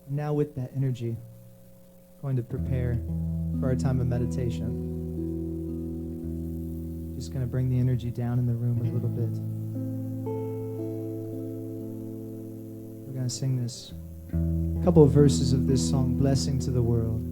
Now with that energy, going to prepare for our time of meditation. Just going to bring the energy down in the room a little bit. We're going to sing this, a couple of verses of this song, Blessing to the World.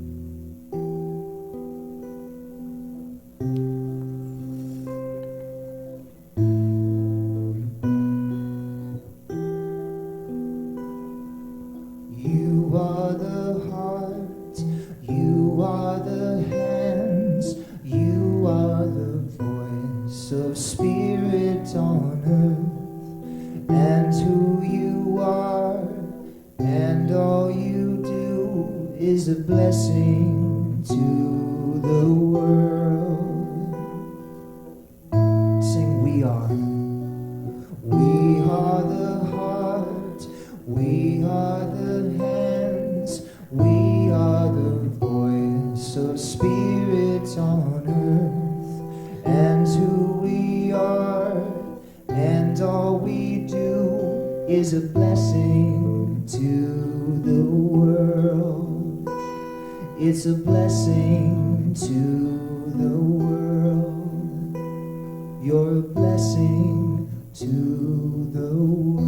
It's a blessing to the world. You're a blessing to the world.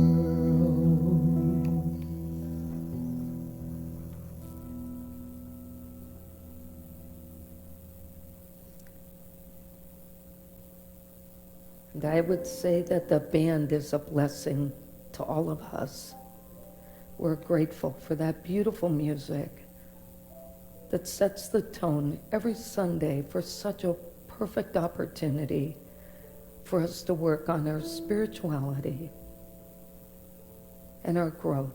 And I would say that the band is a blessing to all of us. We're grateful for that beautiful music that sets the tone every Sunday for such a perfect opportunity for us to work on our spirituality and our growth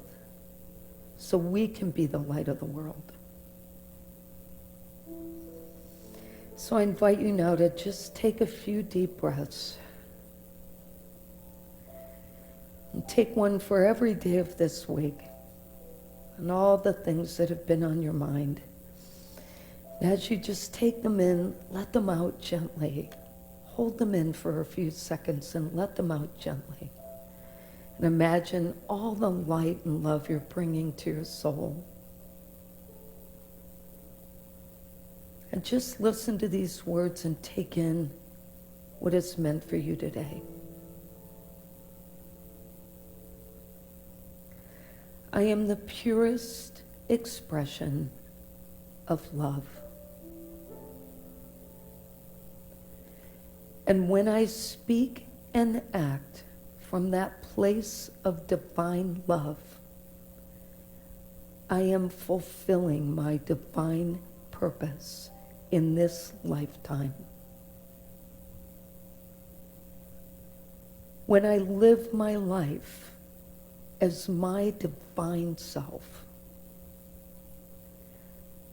so we can be the light of the world. So I invite you now to just take a few deep breaths. And take one for every day of this week and all the things that have been on your mind. As you just take them in, let them out gently. Hold them in for a few seconds and let them out gently. And imagine all the light and love you're bringing to your soul. And just listen to these words and take in what it's meant for you today. I am the purest expression of love. And when I speak and act from that place of divine love, I am fulfilling my divine purpose in this lifetime. When I live my life as my divine self,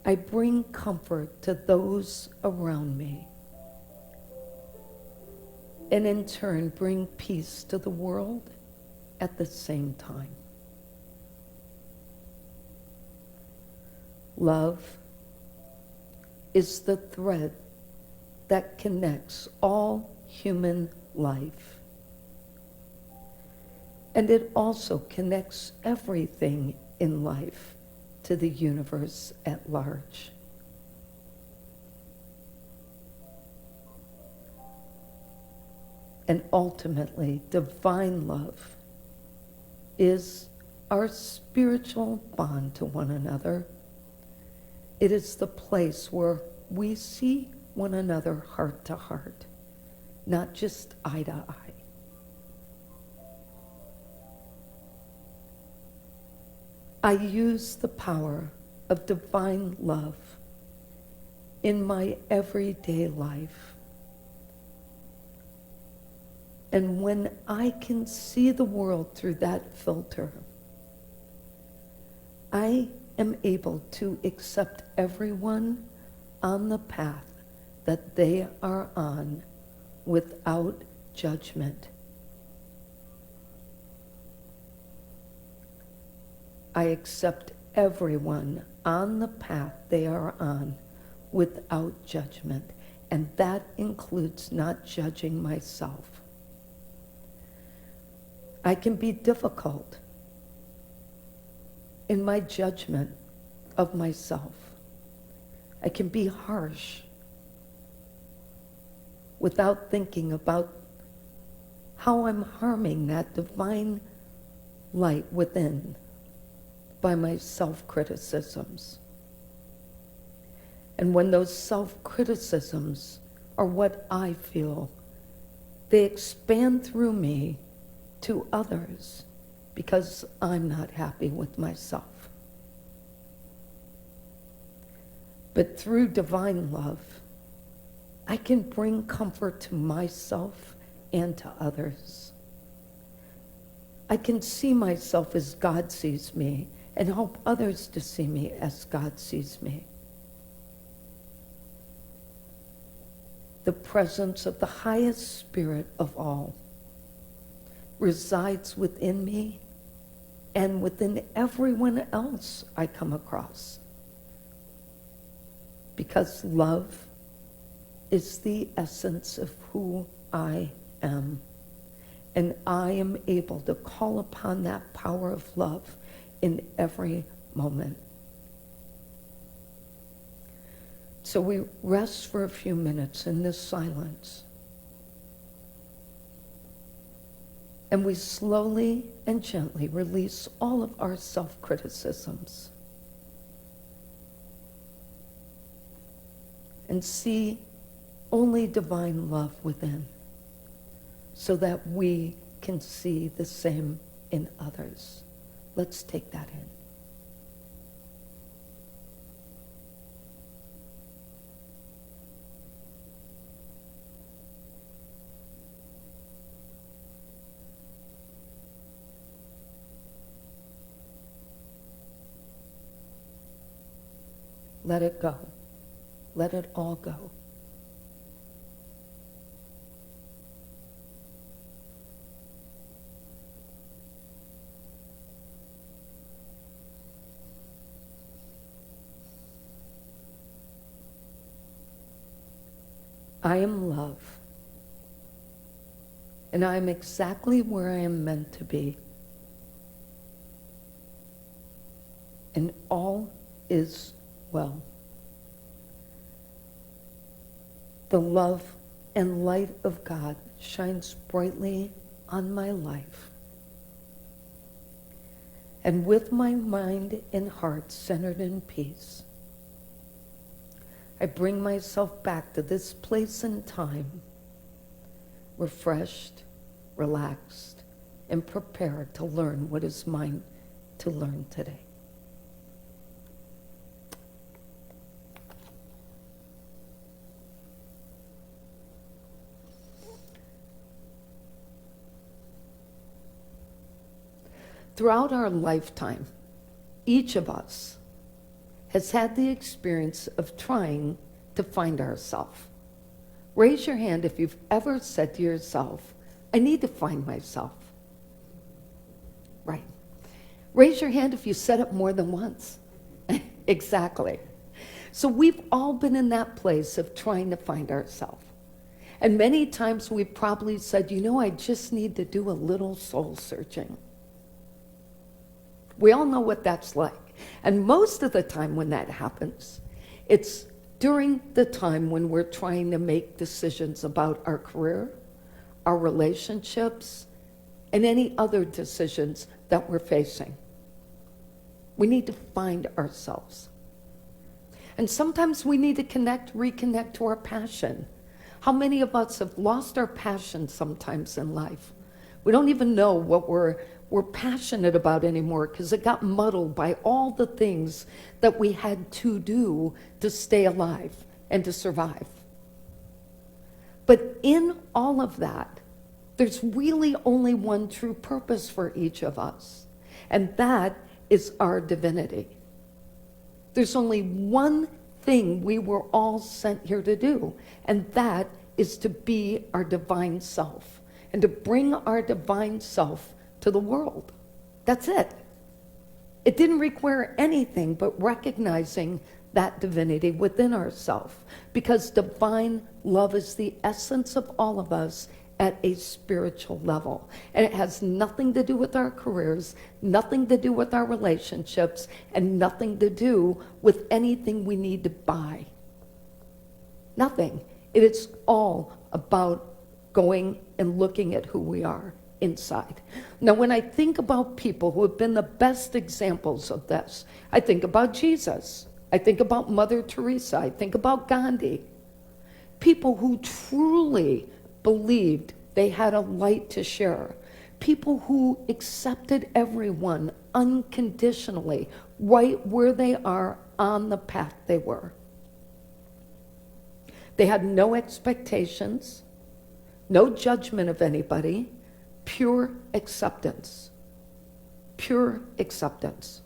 I bring comfort to those around me, and in turn bring peace to the world at the same time. Love is the thread that connects all human life. And it also connects everything in life to the universe at large. And ultimately, divine love is our spiritual bond to one another. It is the place where we see one another heart to heart, not just eye to eye. I use the power of divine love in my everyday life. And when I can see the world through that filter, I am able to accept everyone on the path that they are on without judgment. I accept everyone on the path they are on without judgment, and that includes not judging myself. I can be difficult. in my judgment of myself. I can be harsh without thinking about how I'm harming that divine light within by my self-criticisms. And when those self-criticisms are what I feel, they expand through me to others because I'm not happy with myself. But through divine love, I can bring comfort to myself and to others. I can see myself as God sees me and help others to see me as God sees me. The presence of the highest spirit of all resides within me and within everyone else I come across. Because love is the essence of who I am. And I am able to call upon that power of love in every moment. So we rest for a few minutes in this silence. And we slowly and gently release all of our self-criticisms. And see only divine love within, so that we can see the same in others. Let's take that in. Let it go. Let it all go. I am love, and I am exactly where I am meant to be. And all is well. The love and light of God shines brightly on my life. And with my mind and heart centered in peace, I bring myself back to this place and time, refreshed, relaxed, and prepared to learn what is mine to learn today. Throughout our lifetime, each of us has had the experience of trying to find ourselves. Raise your hand if you've ever said to yourself, I need to find myself. Right. Raise your hand if you said it more than once. Exactly. So we've all been in that place of trying to find ourselves. And many times we've probably said, I just need to do a little soul searching. We all know what that's like. And most of the time when that happens, it's during the time when we're trying to make decisions about our career, our relationships, and any other decisions that we're facing. We need to find ourselves. And sometimes we need to reconnect to our passion. How many of us have lost our passion sometimes in life? We don't even know what we're passionate about anymore because it got muddled by all the things that we had to do to stay alive and to survive. But in all of that, there's really only one true purpose for each of us, and that is our divinity. There's only one thing we were all sent here to do, and that is to be our divine self and to bring our divine self to the world. That's it. It didn't require anything but recognizing that divinity within ourselves, because divine love is the essence of all of us, at a spiritual level. And it has nothing to do with our careers, nothing to do with our relationships, and nothing to do with anything we need to buy. Nothing. It is all about going and looking at who we are inside. Now, when I think about people who have been the best examples of this, I think about Jesus. I think about Mother Teresa. I think about Gandhi. People who truly believed they had a light to share. People who accepted everyone unconditionally, right where they are on the path they were. They had no expectations, no judgment of anybody, pure acceptance. Pure acceptance.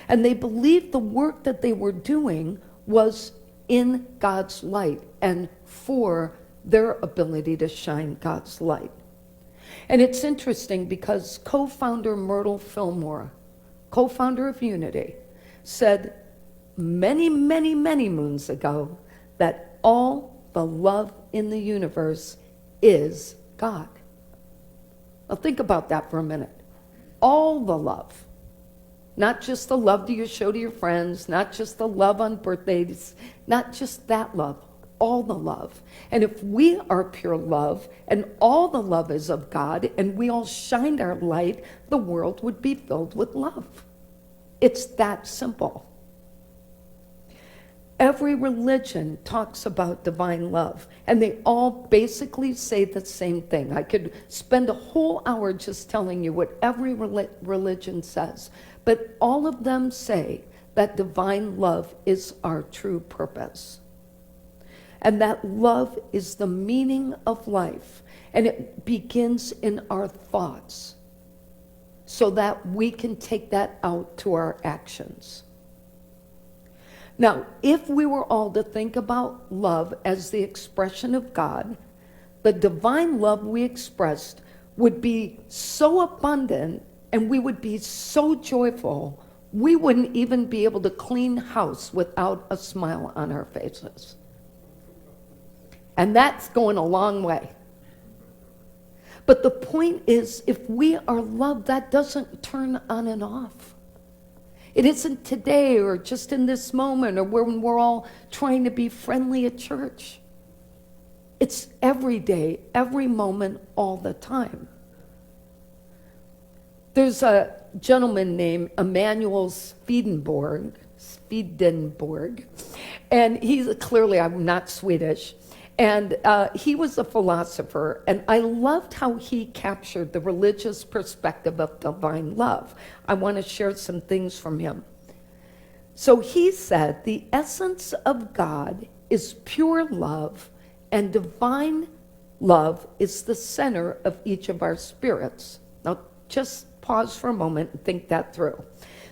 And they believed the work that they were doing was in God's light and for their ability to shine God's light. And it's interesting because co-founder Myrtle Fillmore, co-founder of Unity, said many, many, many moons ago that all the love in the universe is God. Now think about that for a minute. All the love. Not just the love that you show to your friends, not just the love on birthdays, not just that love, all the love. And if we are pure love, and all the love is of God, and we all shined our light, the world would be filled with love. It's that simple. Every religion talks about divine love, and they all basically say the same thing. I could spend a whole hour just telling you what every religion says, but all of them say that divine love is our true purpose. And that love is the meaning of life, and it begins in our thoughts so that we can take that out to our actions. Now, if we were all to think about love as the expression of God, the divine love we expressed would be so abundant and we would be so joyful, we wouldn't even be able to clean house without a smile on our faces. And that's going a long way. But the point is, if we are loved, that doesn't turn on and off. It isn't today or just in this moment or when we're all trying to be friendly at church. It's every day, every moment, all the time. There's a gentleman named Emanuel Swedenborg, and he's clearly, I'm not Swedish, and he was a philosopher, and I loved how he captured the religious perspective of divine love. I want to share some things from him. So he said, the essence of God is pure love, and divine love is the center of each of our spirits. Now, just pause for a moment and think that through.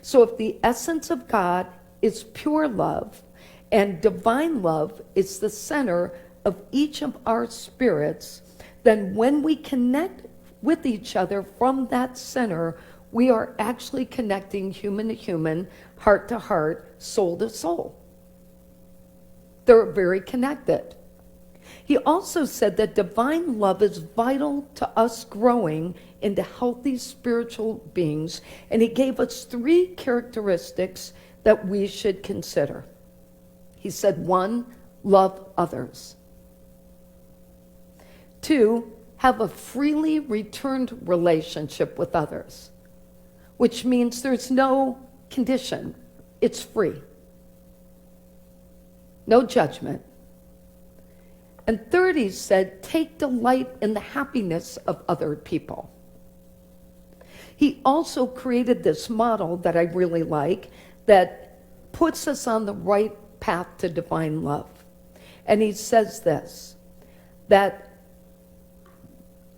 So if the essence of God is pure love, and divine love is the center of each of our spirits, then when we connect with each other from that center, we are actually connecting human to human, heart to heart, soul to soul. They're very connected. He also said that divine love is vital to us growing into healthy spiritual beings, and he gave us 3 characteristics that we should consider. He said, 1, love others. 2, have a freely returned relationship with others, which means there's no condition. It's free. No judgment. And 3, he said, take delight in the happiness of other people. He also created this model that I really like that puts us on the right path to divine love. And he says this, that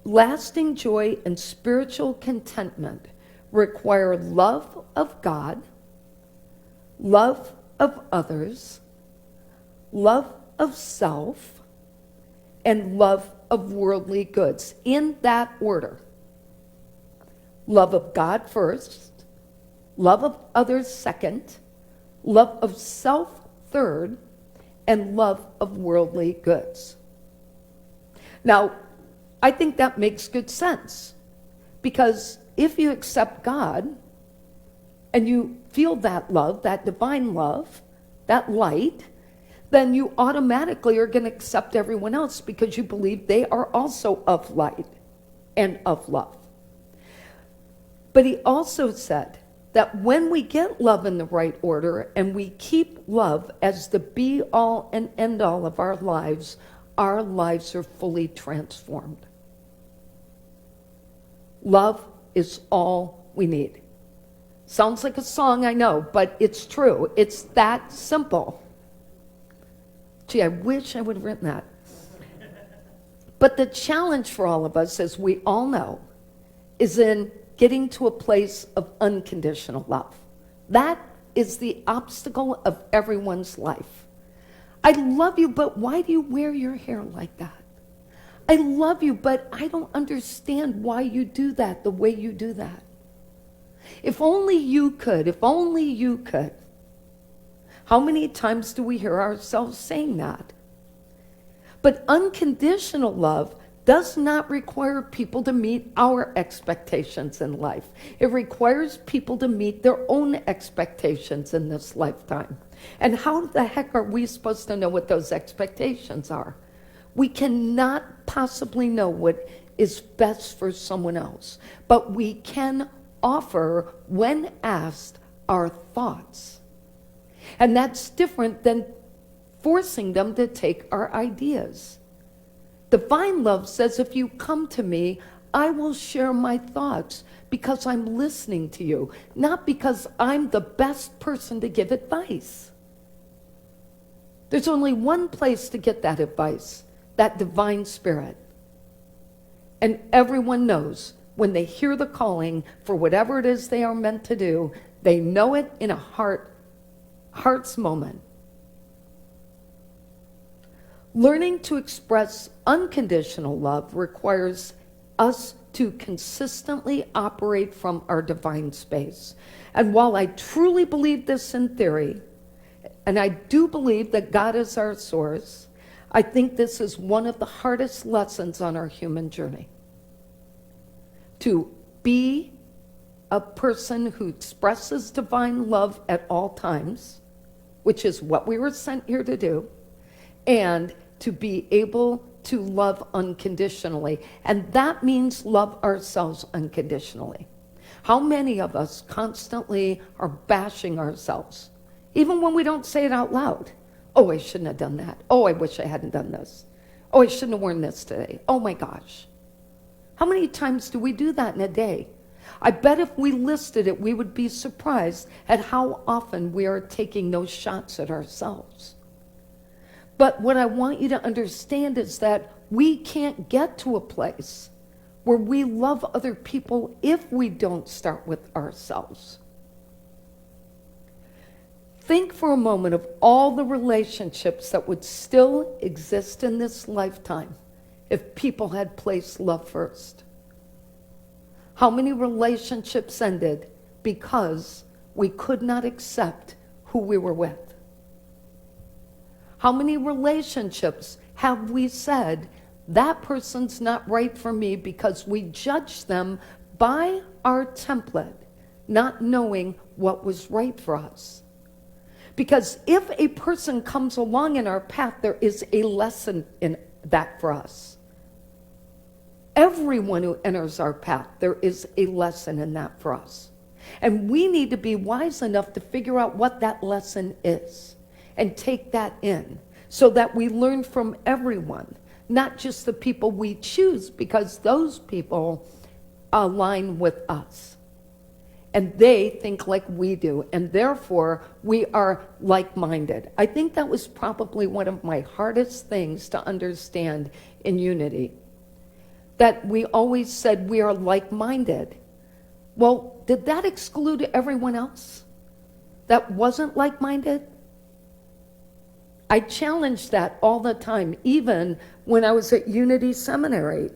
lasting joy and spiritual contentment require love of God, love of others, love of self, and love of worldly goods, in that order. Love of God first, love of others second, love of self third, and love of worldly goods. Now, I think that makes good sense. Because if you accept God and you feel that love, that divine love, that light, then you automatically are going to accept everyone else because you believe they are also of light and of love. But he also said that when we get love in the right order and we keep love as the be-all and end-all of our lives are fully transformed. Love is all we need. Sounds like a song, I know, but it's true. It's that simple. Gee, I wish I would have written that. But the challenge for all of us, as we all know, is in getting to a place of unconditional love. That is the obstacle of everyone's life. I love you, but why do you wear your hair like that? I love you, but I don't understand why you do that the way you do that. If only you could, if only you could. How many times do we hear ourselves saying that? But unconditional love does not require people to meet our expectations in life. It requires people to meet their own expectations in this lifetime. And how the heck are we supposed to know what those expectations are? We cannot possibly know what is best for someone else, but we can offer, when asked, our thoughts. And that's different than forcing them to take our ideas. Divine love says, if you come to me, I will share my thoughts because I'm listening to you, not because I'm the best person to give advice. There's only one place to get that advice, that divine spirit. And everyone knows when they hear the calling for whatever it is they are meant to do, they know it in a heart's moment. Learning to express unconditional love requires us to consistently operate from our divine space. And while I truly believe this in theory, and I do believe that God is our source, I think this is one of the hardest lessons on our human journey. To be a person who expresses divine love at all times, which is what we were sent here to do, and to be able to love unconditionally. And that means love ourselves unconditionally. How many of us constantly are bashing ourselves, even when we don't say it out loud? Oh, I shouldn't have done that. Oh, I wish I hadn't done this. Oh, I shouldn't have worn this today. Oh my gosh. How many times do we do that in a day? I bet if we listed it, we would be surprised at how often we are taking those shots at ourselves. But what I want you to understand is that we can't get to a place where we love other people if we don't start with ourselves. Think for a moment of all the relationships that would still exist in this lifetime if people had placed love first. How many relationships ended because we could not accept who we were with? How many relationships have we said, that person's not right for me, because we judged them by our template, not knowing what was right for us? Because if a person comes along in our path, there is a lesson in that for us. Everyone who enters our path, there is a lesson in that for us. And we need to be wise enough to figure out what that lesson is and take that in so that we learn from everyone, not just the people we choose, because those people align with us. And they think like we do, and therefore we are like-minded. I think that was probably one of my hardest things to understand in unity, that we always said we are like-minded. Well, did that exclude everyone else that wasn't like-minded? I challenged that all the time, even when I was at Unity Seminary,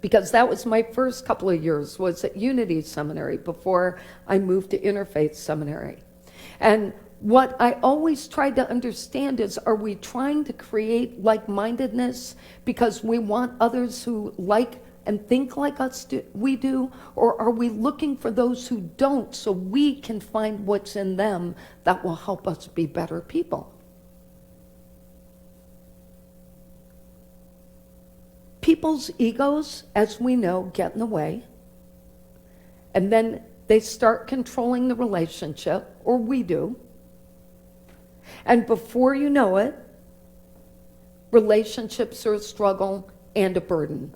because that was my first couple of years, was at Unity Seminary before I moved to Interfaith Seminary. And what I always try to understand is, are we trying to create like-mindedness because we want others who like and think like we do, or are we looking for those who don't so we can find what's in them that will help us be better people? People's egos, as we know, get in the way, and then they start controlling the relationship, or we do. And before you know it, relationships are a struggle and a burden.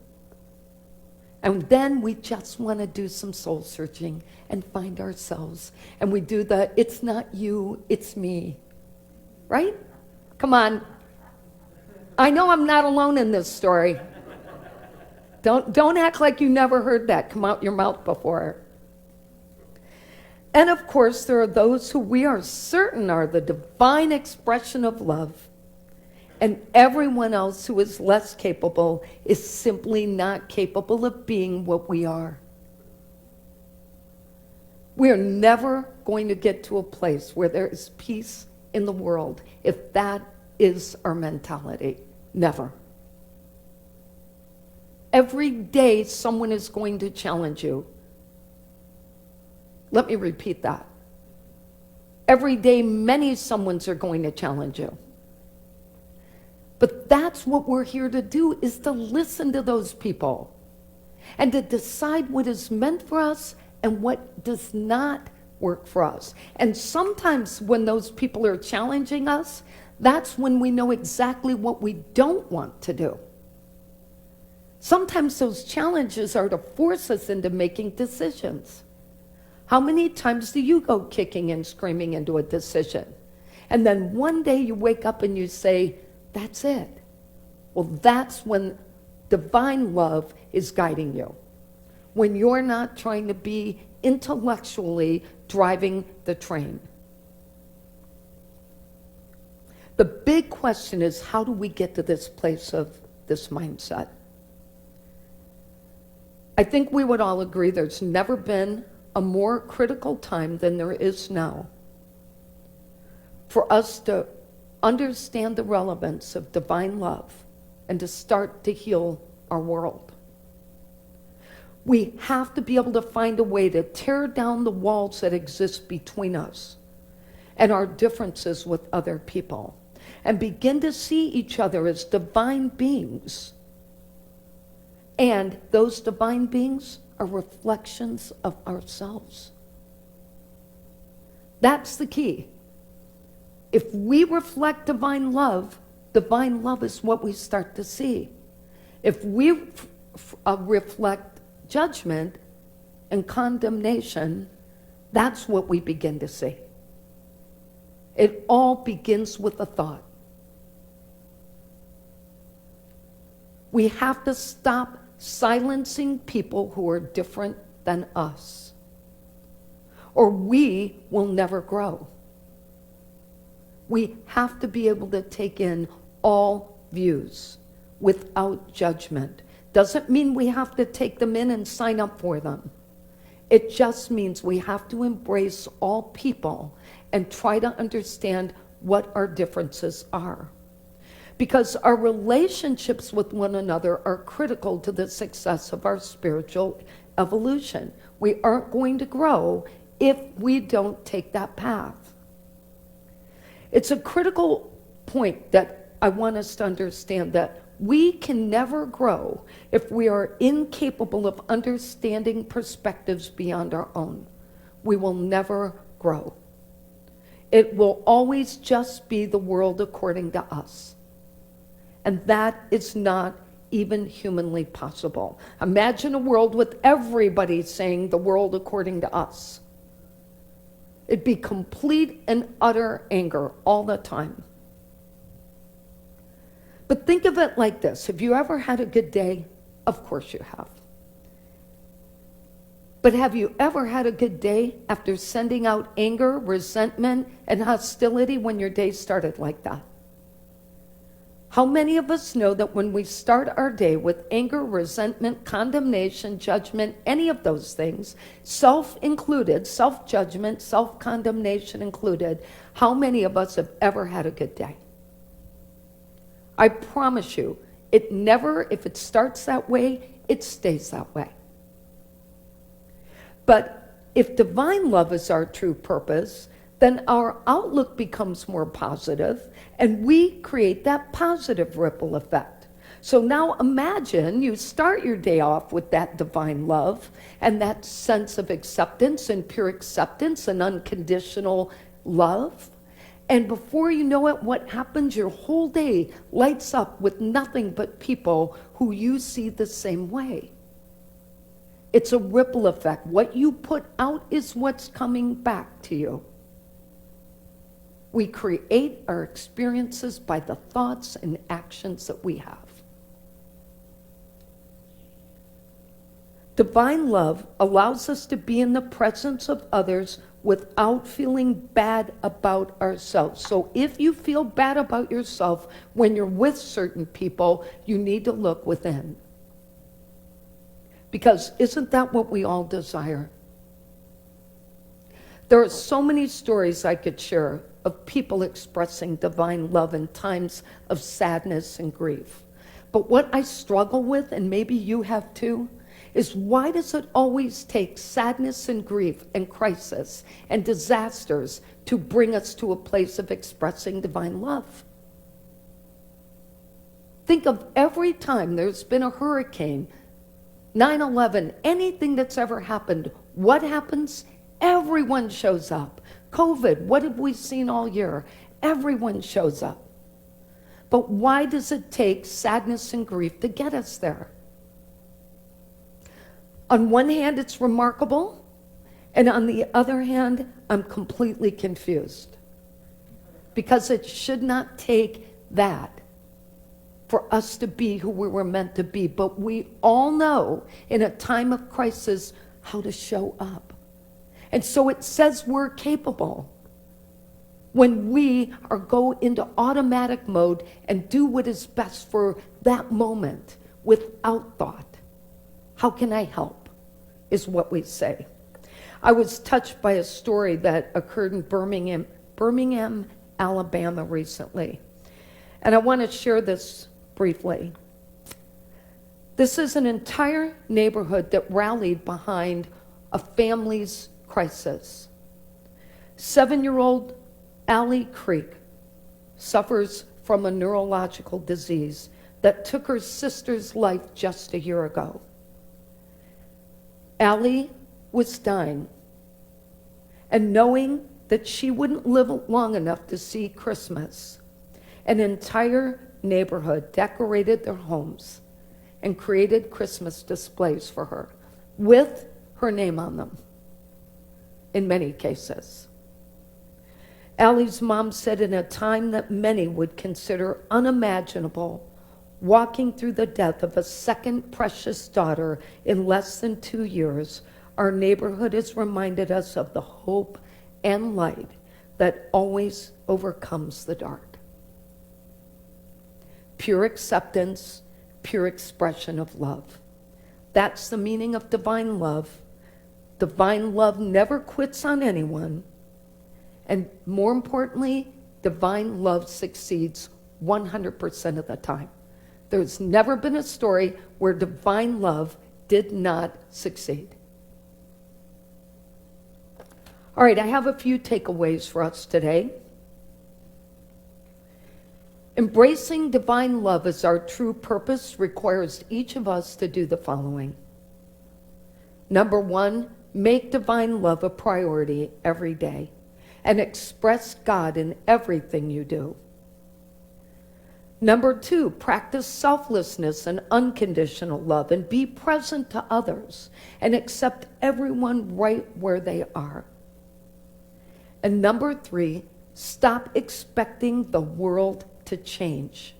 And then we just want to do some soul searching and find ourselves. And we do the, it's not you, it's me. Right? Come on. I know I'm not alone in this story. Don't act like you never heard that come out your mouth before. And of course, there are those who we are certain are the divine expression of love. And everyone else who is less capable is simply not capable of being what we are. We are never going to get to a place where there is peace in the world if that is our mentality. Never. Every day someone is going to challenge you. Let me repeat that. Every day many someones are going to challenge you. But that's what we're here to do, is to listen to those people and to decide what is meant for us and what does not work for us. And sometimes when those people are challenging us, that's when we know exactly what we don't want to do. Sometimes those challenges are to force us into making decisions. How many times do you go kicking and screaming into a decision? And then one day you wake up and you say, that's it. Well, that's when divine love is guiding you. When you're not trying to be intellectually driving the train. The big question is, how do we get to this place of this mindset? I think we would all agree there's never been a more critical time than there is now for us to understand the relevance of divine love and to start to heal our world. We have to be able to find a way to tear down the walls that exist between us and our differences with other people and begin to see each other as divine beings. And those divine beings are reflections of ourselves. That's the key. If we reflect divine love is what we start to see. If we reflect judgment and condemnation, that's what we begin to see. It all begins with a thought. We have to stop silencing people who are different than us, or we will never grow. We have to be able to take in all views without judgment. Doesn't mean we have to take them in and sign up for them. It just means we have to embrace all people and try to understand what our differences are. Because our relationships with one another are critical to the success of our spiritual evolution. We aren't going to grow if we don't take that path. It's a critical point that I want us to understand, that we can never grow if we are incapable of understanding perspectives beyond our own. We will never grow. It will always just be the world according to us. And that is not even humanly possible. Imagine a world with everybody saying the world according to us. It'd be complete and utter anger all the time. But think of it like this. Have you ever had a good day? Of course you have. But have you ever had a good day after sending out anger, resentment, and hostility when your day started like that? How many of us know that when we start our day with anger, resentment, condemnation, judgment, any of those things, self included, self-judgment, self-condemnation included, how many of us have ever had a good day? I promise you, it never, if it starts that way, it stays that way. But if divine love is our true purpose, then our outlook becomes more positive, and we create that positive ripple effect. So now imagine you start your day off with that divine love and that sense of acceptance and pure acceptance and unconditional love. And before you know it, what happens? Your whole day lights up with nothing but people who you see the same way. It's a ripple effect. What you put out is what's coming back to you. We create our experiences by the thoughts and actions that we have. Divine love allows us to be in the presence of others without feeling bad about ourselves. So if you feel bad about yourself when you're with certain people, you need to look within. Because isn't that what we all desire? There are so many stories I could share of people expressing divine love in times of sadness and grief. But what I struggle with, and maybe you have too, is why does it always take sadness and grief and crisis and disasters to bring us to a place of expressing divine love? Think of every time there's been a hurricane, 9/11, anything that's ever happened, what happens? Everyone shows up. COVID, what have we seen all year? Everyone shows up. But why does it take sadness and grief to get us there? On one hand, it's remarkable, and on the other hand, I'm completely confused. Because it should not take that for us to be who we were meant to be. But we all know in a time of crisis how to show up. And so it says we're capable when we go into automatic mode and do what is best for that moment without thought. How can I help, is what we say. I was touched by a story that occurred in Birmingham, Alabama recently. And I want to share this briefly. This is an entire neighborhood that rallied behind a family's crisis. 7-year-old Allie Creek suffers from a neurological disease that took her sister's life just a year ago. Allie was dying, and knowing that she wouldn't live long enough to see Christmas, an entire neighborhood decorated their homes and created Christmas displays for her with her name on them. In many cases. Allie's mom said in a time that many would consider unimaginable, walking through the death of a second precious daughter in less than 2 years, our neighborhood has reminded us of the hope and light that always overcomes the dark. Pure acceptance, pure expression of love. That's the meaning of divine love. Divine love never quits on anyone. And more importantly, divine love succeeds 100% of the time. There's never been a story where divine love did not succeed. All right, I have a few takeaways for us today. Embracing divine love as our true purpose requires each of us to do the following. Number 1, make divine love a priority every day and express God in everything you do. Number 2, practice selflessness and unconditional love and be present to others and accept everyone right where they are. And number 3, stop expecting the world to change.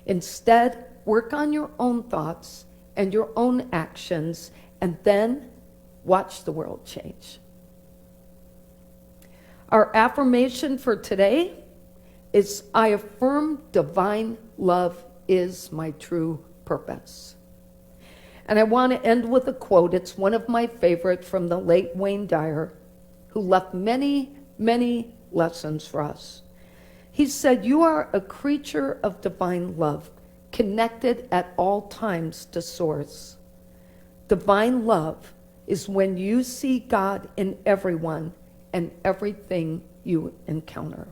Instead, work on your own thoughts and your own actions, and then watch the world change. Our affirmation for today: It's, I affirm divine love is my true purpose. And I want to end with a quote. It's one of my favorite from the late Wayne Dyer, who left many, many lessons for us. He said, "You are a creature of divine love, connected at all times to Source. Divine love is when you see God in everyone and everything you encounter."